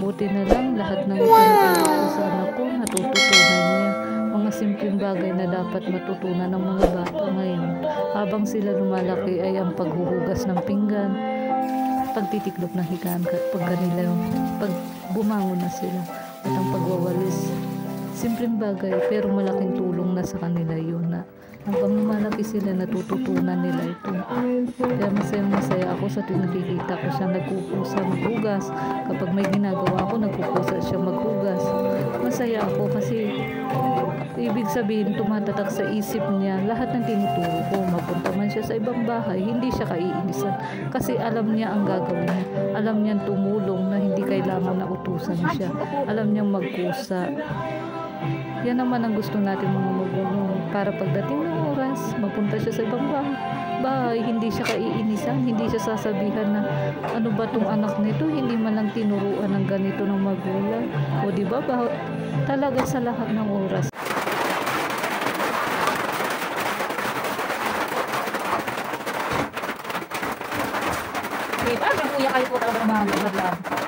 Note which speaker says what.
Speaker 1: Buti na lang lahat ng itinuturo ko sa anak ko natututunan niya. Mga simpleng bagay na dapat matutunan ng mga bata ngayon habang sila lumalaki ay ang paghuhugas ng pinggan, pagtitiklop ng higaan pag bumangon na sila, at ang pagwawalis. Simpleng bagay pero malaking tulong na sa kanila yun na habang lumalaki sila natututunan nila ito. Kaya masaya ako sa nakikita ko siya nagkukusa maghugas. Kapag may ginagawa ako, nagkukusa siya maghugas. Masaya ako kasi ibig sabihin tumatatak sa isip niya lahat ng tinuturo ko. Mapunta man siya sa ibang bahay, hindi siya kaiinisan kasi alam niya ang gagawin niya. Alam niyang tumulong na hindi kailangan na utusan siya. Alam niyang magkusa. Yan naman ang gusto natin mga magulang, para pagdating ng oras mapunta siya sa ibang bahay, hindi siya kaiinisan, hindi siya sasabihan na ano ba tong anak nito, hindi man lang tinuruan ng ganito ng magulang. O diba ba, talaga sa lahat ng oras.
Speaker 2: Diba? Ang kuya kayo po talaga mga